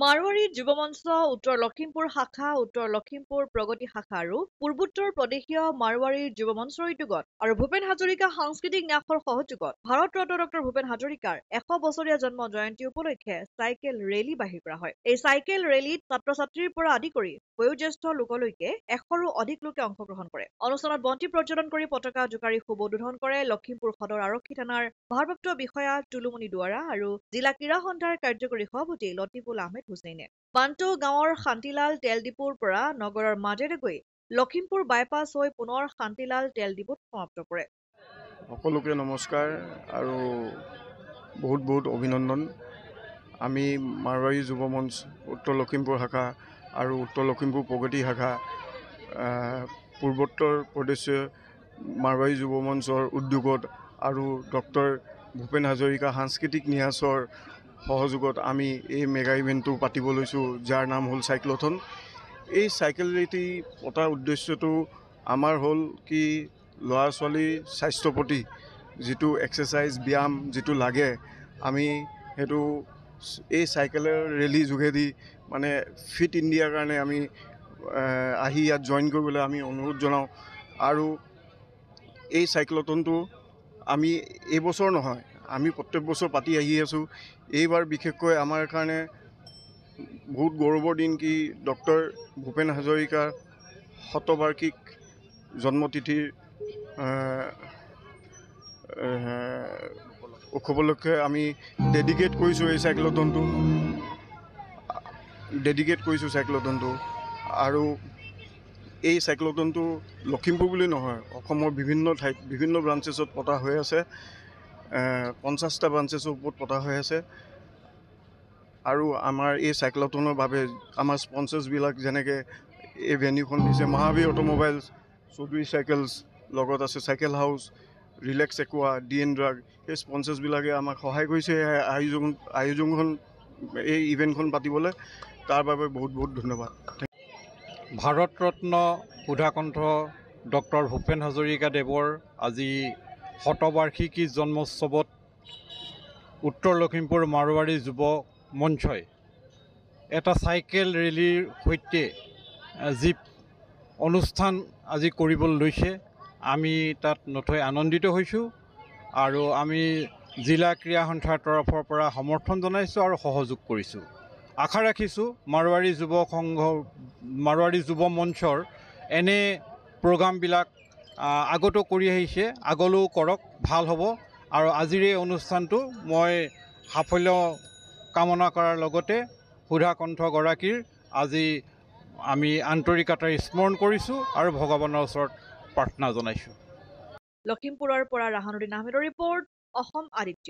মাৰোৱাৰী যুৱ মঞ্চ উত্তৰ লখিমপুৰ শাখা, উত্তৰ লখিমপুৰ প্ৰগতি শাখা আৰু পূৰ্বোত্তৰ প্ৰদেশীয় মাৰোৱাৰী যুৱ মঞ্চৰ উদ্যোগত আৰু ভূপেন হাজৰিকা সাংস্কৃতিক ন্যাসৰ সহযোগত ভাৰত ৰত্ন ডক্টৰ ভূপেন হাজৰিকাৰ 100 বছৰীয়া জন্ম জয়ন্তী উপলক্ষে চাইকেল ৰেলী বাহিৰ কৰা হয়। এই চাইকেল ৰেলীত ছাত্ৰ-ছাত্ৰীৰ পৰা আদি কৰি বয়োজ্যেষ্ঠ লোকলৈকে 100ৰো অধিক লোকে অংশগ্ৰহণ কৰে। অনুষ্ঠানত বন্তি প্ৰজ্বলন কৰি পতাকা জোকাৰি শুভ উদ্বোধন কৰে লখিমপুৰ সদৰ আৰক্ষী থানাৰ ভাৰপ্ৰাপ্ত বিষয়া টুলুমণি দুৱাৰা আৰু জিলা ক্ৰীড়া সন্থাৰ কাৰ্যকৰী সভাপতি লতিফুল আহমেদ হুছেইনে। বান্টো গাঁৱৰ শান্তিলাল তেল ডিপোৰ পৰা নগৰৰ মাজেৰে গৈ লখিমপুৰ বাইপাছ হৈ পুনৰ শান্তিলাল তেল ডিপোত সমাপ্ত কৰে। সকলোকে নমস্কাৰ আৰু বহুত বহুত অভিনন্দন। আমি মাৰোৱাৰী যুৱ মঞ্চ উত্তৰ লখিমপুৰ শাখা আৰু উত্তৰ লখিমপুৰ প্ৰগতি শাখা পূৰ্বোত্তৰ প্ৰদেশীয় মাৰোৱাৰী যুৱ মঞ্চৰ উদ্যোগত আৰু ডক্টৰ ভূপেন হাজৰিকা সাংস্কৃতিক ন্যাসৰ সহযোগত আমি এই মেগা ইভেণ্টটো পাতিব লৈছোঁ, যাৰ নাম হ'ল চাইক্লথন। এই চাইকেল ৰেলী পতাৰ উদ্দেশ্যটো আমাৰ হ'ল কি ল'ৰা ছোৱালীৰ স্বাস্থ্যৰ প্ৰতি যিটো এক্সাৰচাইজ ব্যায়াম যিটো লাগে, আমি সেইটো এই চাইকেলৰ ৰেলী যোগেদি মানে ফিট ইণ্ডিয়াৰ কাৰণে আমি আহি ইয়াত জইন কৰিবলৈ আমি অনুৰোধ জনাওঁ। আৰু এই চাইক্লথনটো আমি এইবছৰ নহয়, আমি প্ৰত্যেক বছৰ পাতি আহি আছোঁ। এইবাৰ বিশেষকৈ আমাৰ কাৰণে বহুত গৌৰৱৰ দিন কি ডক্টৰ ভূপেন হাজৰিকাৰ শতবাৰ্ষিক জন্মতিথিৰ উপলক্ষে আমি ডেডিকেট কৰিছোঁ এই চাইক্লথনটো। আৰু এই চাইক্লথনটো লখিমপুৰ বুলি নহয়, অসমৰ বিভিন্ন ঠাইত বিভিন্ন ব্ৰাঞ্চেছত পতা হৈ আছে। 50টা ব্ৰাঞ্চেছৰ ওপৰত পতা হৈ আছে। আৰু আমাৰ এই চাইক্লথনৰ বাবে আমাৰ স্পনচাৰ্ছবিলাক যেনেকৈ এই ভেন্যুখন দিছে মহাবীৰ অট'মোবাইলছ, চৌধুৰী চাইকেলছ, লগত আছে cycle house, relax একুৱা, DN drug, এই স্পনচাৰ্ছবিলাকে আমাক সহায় কৰিছে আয়োজনখন এই ইভেণ্টখন পাতিবলৈ। তাৰ বাবে বহুত বহুত ধন্যবাদ। ভাৰত ৰত্ন সুধাকণ্ঠ ডক্টৰ ভূপেন হাজৰিকাদেৱৰ আজি শতবাৰ্ষিকী জন্মোৎসৱত উত্তৰ লখিমপুৰ মাৰোৱাৰী যুৱ মঞ্চই এটা চাইকেল ৰেলীৰ সৈতে যি অনুষ্ঠান আজি কৰিবলৈ লৈছে, আমি তাত নথৈ আনন্দিত হৈছোঁ। আৰু আমি জিলা ক্ৰীড়া সন্থাৰ তৰফৰ পৰা সমৰ্থন জনাইছোঁ আৰু সহযোগ কৰিছোঁ। আশা ৰাখিছোঁ মাৰোৱাৰী যুৱ মঞ্চৰ এনে প্ৰগ্ৰামবিলাক আগতো কৰি আহিছে, আগলৈও কৰক, ভাল হ'ব। আৰু আজিৰ এই অনুষ্ঠানটো মই সাফল্য কামনা কৰাৰ লগতে সুধাকণ্ঠগৰাকীৰ আজি আমি আন্তৰিকতাৰে স্মৰণ কৰিছোঁ আৰু ভগৱানৰ ওচৰত প্ৰাৰ্থনা জনাইছোঁ। লখিমপুৰৰ পৰা ৰাহানুদ্দিন আহমেদৰ ৰিপৰ্ট, অসম আদিত্য।